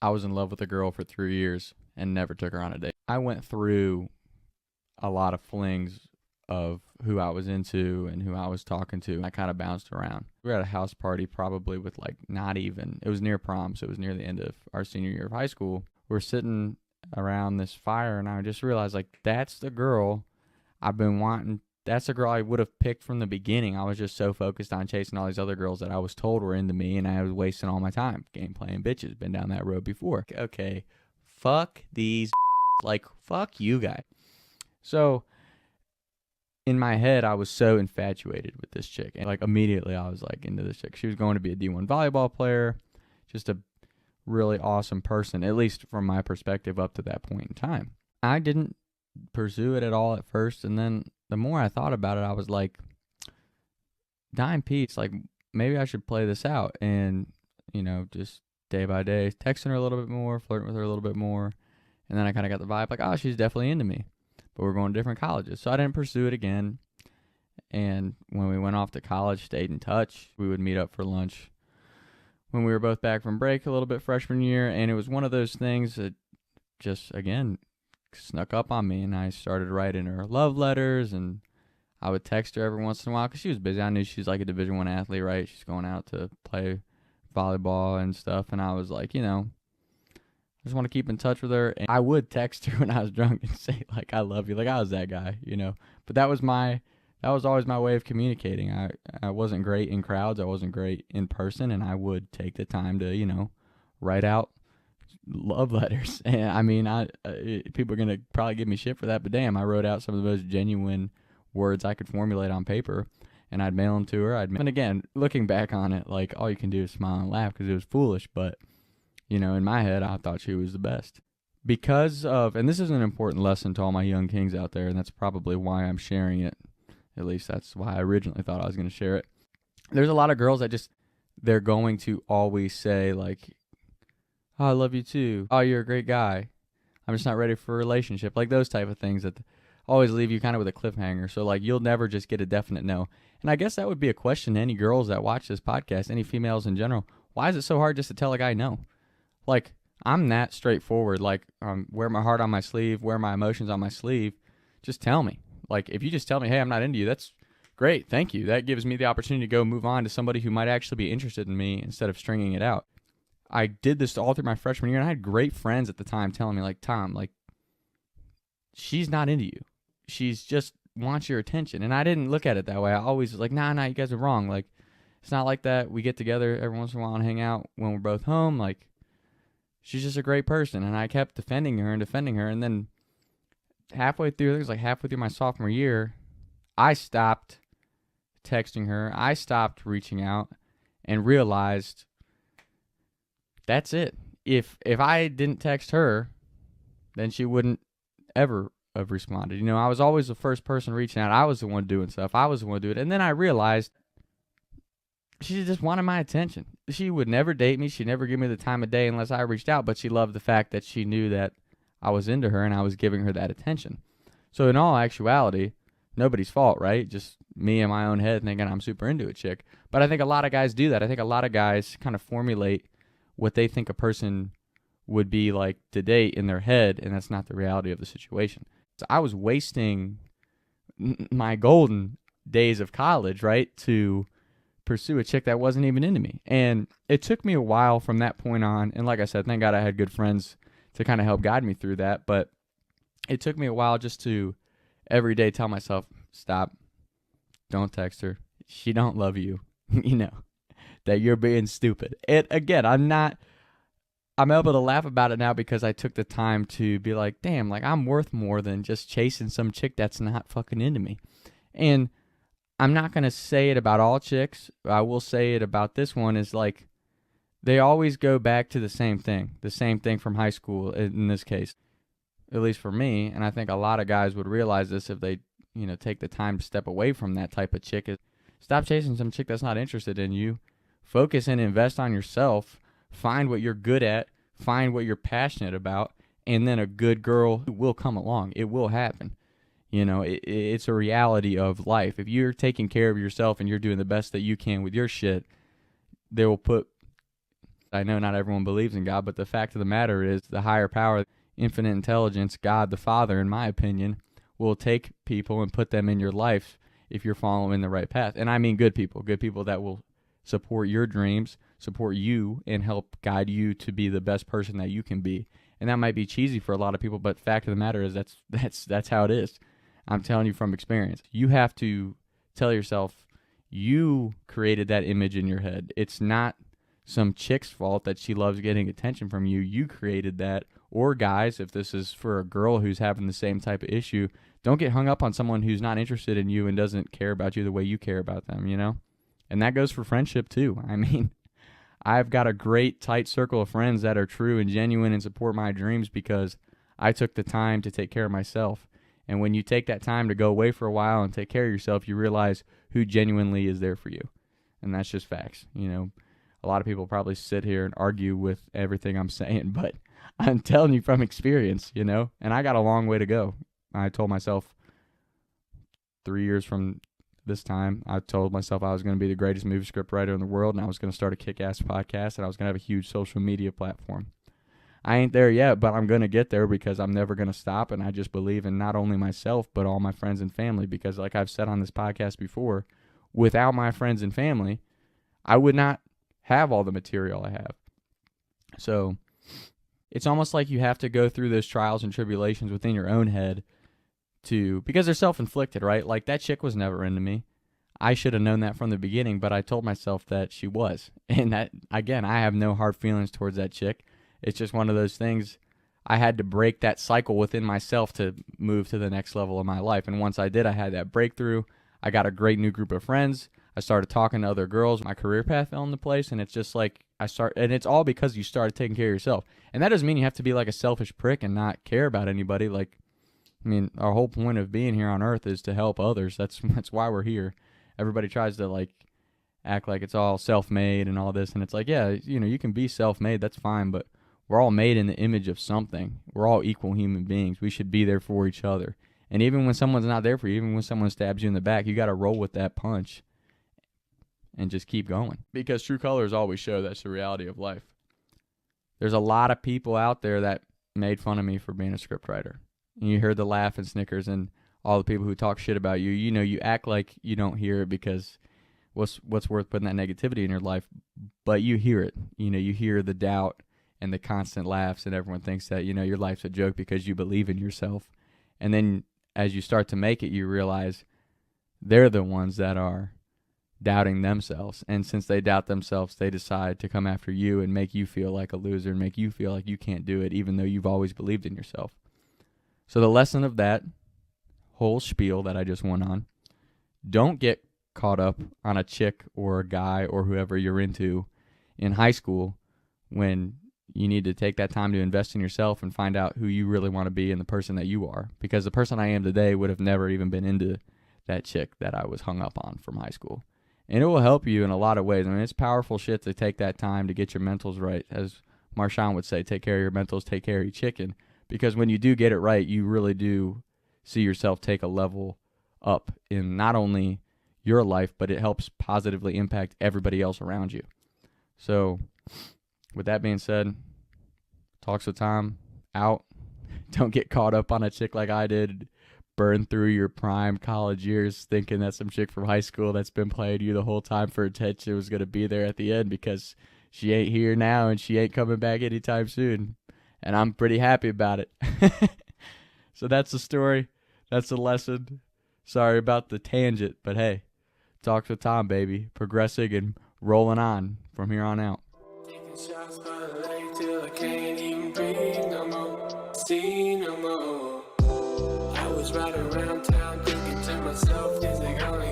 I was in love with a girl for 3 years and never took her on a date. I went through a lot of flings of who I was into and who I was talking to. I kind of bounced around. We were at a house party probably with like not even, it was near prom, so it was near the end of our senior year of high school. We're sitting around this fire and I just realized like that's the girl I've been wanting. That's the girl I would have picked from the beginning. I was just so focused on chasing all these other girls that I was told were into me, and I was wasting all my time game playing bitches. Been down that road before. Okay, fuck these, like fuck you guys. So in my head, I was so infatuated with this chick, and like immediately I was like into this chick. She was going to be a D1 volleyball player, just a really awesome person, at least from my perspective up to that point in time. I didn't pursue it at all at first, and then the more I thought about it, I was like, Dime Pete's like, maybe I should play this out, and just day by day, texting her a little bit more, flirting with her a little bit more, and then I kind of got the vibe like, oh, she's definitely into me, but we're going to different colleges, so I didn't pursue it again. And when we went off to college, stayed in touch. We would meet up for lunch when we were both back from break a little bit freshman year, and it was one of those things that just, again, snuck up on me, and I started writing her love letters, and I would text her every once in a while because she was busy. I knew she's like a Division I athlete, right? She's going out to play volleyball and stuff, and I was like, I just want to keep in touch with her. And I would text her when I was drunk and say like, I love you. Like I was that guy, But that was always my way of communicating. I wasn't great in crowds. I wasn't great in person, and I would take the time to, write out love letters. And I mean, people are gonna probably give me shit for that, but damn, I wrote out some of the most genuine words I could formulate on paper, and I'd mail them to her. And again, looking back on it, like all you can do is smile and laugh because it was foolish, but in my head, I thought she was the best. Because of, and this is an important lesson to all my young kings out there, and that's probably why I'm sharing it. At least that's why I originally thought I was going to share it. There's a lot of girls that they're going to always say like, oh, I love you too. Oh, you're a great guy. I'm just not ready for a relationship. Like those type of things that always leave you kind of with a cliffhanger. So like you'll never just get a definite no. And I guess that would be a question to any girls that watch this podcast, any females in general. Why is it so hard just to tell a guy no? Like I'm that straightforward. Like wear my heart on my sleeve, wear my emotions on my sleeve. Just tell me. Like if you just tell me, hey, I'm not into you, that's great. Thank you. That gives me the opportunity to go move on to somebody who might actually be interested in me instead of stringing it out. I did this all through my freshman year, and I had great friends at the time telling me, like, Tom, like, she's not into you. She's just wants your attention. And I didn't look at it that way. I always was like, nah, you guys are wrong. Like, it's not like that. We get together every once in a while and hang out when we're both home. Like, she's just a great person. And I kept defending her. And then halfway through my sophomore year, I stopped texting her. I stopped reaching out and realized that's it. If I didn't text her, then she wouldn't ever have responded. I was always the first person reaching out. I was the one doing stuff. I was the one doing it. And then I realized she just wanted my attention. She would never date me. She'd never give me the time of day unless I reached out, but she loved the fact that she knew that I was into her and I was giving her that attention. So in all actuality, nobody's fault, right? Just me in my own head thinking I'm super into a chick. But I think a lot of guys do that. I think a lot of guys kind of formulate what they think a person would be like to date in their head, and that's not the reality of the situation. So I was wasting my golden days of college, right, to pursue a chick that wasn't even into me. And it took me a while from that point on, and like I said, thank God I had good friends to kind of help guide me through that, but it took me a while just to every day tell myself, stop, don't text her, she don't love you, that you're being stupid. And again, I'm able to laugh about it now because I took the time to be like, damn, like I'm worth more than just chasing some chick that's not fucking into me. And I'm not going to say it about all chicks. I will say it about this one is like, they always go back to the same thing from high school in this case, at least for me. And I think a lot of guys would realize this if they, take the time to step away from that type of chick. Is stop chasing some chick that's not interested in you. Focus and invest on yourself. Find what you're good at. Find what you're passionate about. And then a good girl will come along. It will happen. It's a reality of life. If you're taking care of yourself and you're doing the best that you can with your shit, they will put I know not everyone believes in God, but the fact of the matter is the higher power, infinite intelligence, God the Father, in my opinion, will take people and put them in your life if you're following the right path. And I mean good people that will support your dreams, support you, and help guide you to be the best person that you can be. And that might be cheesy for a lot of people, but the fact of the matter is that's how it is. I'm telling you from experience. You have to tell yourself you created that image in your head. It's not some chick's fault that she loves getting attention from you. You created that. Or guys, if this is for a girl who's having the same type of issue, don't get hung up on someone who's not interested in you and doesn't care about you the way you care about them, you know? And that goes for friendship too. I mean, I've got a great tight circle of friends that are true and genuine and support my dreams because I took the time to take care of myself. And when you take that time to go away for a while and take care of yourself, you realize who genuinely is there for you. And that's just facts. You know, a lot of people probably sit here and argue with everything I'm saying, but I'm telling you from experience, you know, and I got a long way to go. I told myself 3 years from this time, I told myself I was going to be the greatest movie script writer in the world, and I was going to start a kick-ass podcast, and I was going to have a huge social media platform. I ain't there yet, but I'm going to get there because I'm never going to stop, and I just believe in not only myself, but all my friends and family, because like I've said on this podcast before, without my friends and family, I would not have all the material I have. So it's almost like you have to go through those trials and tribulations within your own head because they're self-inflicted, right? Like that chick was never into me. I should have known that from the beginning, but I told myself that she was. And that, again, I have no hard feelings towards that chick. It's just one of those things. I had to break that cycle within myself to move to the next level of my life. And once I did, I had that breakthrough. I got a great new group of friends. I started talking to other girls. My career path fell into place. And it's just like and it's all because you started taking care of yourself. And that doesn't mean you have to be like a selfish prick and not care about anybody. Like, I mean, our whole point of being here on earth is to help others. That's why we're here. Everybody tries to like act like it's all self-made and all this. And it's like, yeah, you know, you can be self-made. That's fine. But we're all made in the image of something. We're all equal human beings. We should be there for each other. And even when someone's not there for you, even when someone stabs you in the back, you got to roll with that punch and just keep going. Because true colors always show that's the reality of life. There's a lot of people out there that made fun of me for being a scriptwriter. And you heard the laugh and snickers and all the people who talk shit about you. You know, you act like you don't hear it because what's worth putting that negativity in your life? But you hear it. You know, you hear the doubt and the constant laughs, and everyone thinks that, you know, your life's a joke because you believe in yourself. And then as you start to make it, you realize they're the ones that are doubting themselves. And since they doubt themselves, they decide to come after you and make you feel like a loser and make you feel like you can't do it, even though you've always believed in yourself. So the lesson of that whole spiel that I just went on, don't get caught up on a chick or a guy or whoever you're into in high school when you need to take that time to invest in yourself and find out who you really want to be and the person that you are. Because the person I am today would have never even been into that chick that I was hung up on from high school. And it will help you in a lot of ways. I mean, it's powerful shit to take that time to get your mentals right. As Marshawn would say, take care of your mentals, take care of your chicken. Because when you do get it right, you really do see yourself take a level up in not only your life, but it helps positively impact everybody else around you. So with that being said, Talks with Tom out. Don't get caught up on a chick like I did. Burn through your prime college years thinking that some chick from high school that's been playing you the whole time for attention was going to be there at the end, because she ain't here now and she ain't coming back anytime soon. And I'm pretty happy about it. So that's the story. That's the lesson. Sorry about the tangent, but hey, Talks with Tom, baby. Progressing and rolling on from here on out. Taking shots by the lake till I can't even breathe no more. See no more. I was riding around town thinking to myself, is they gonna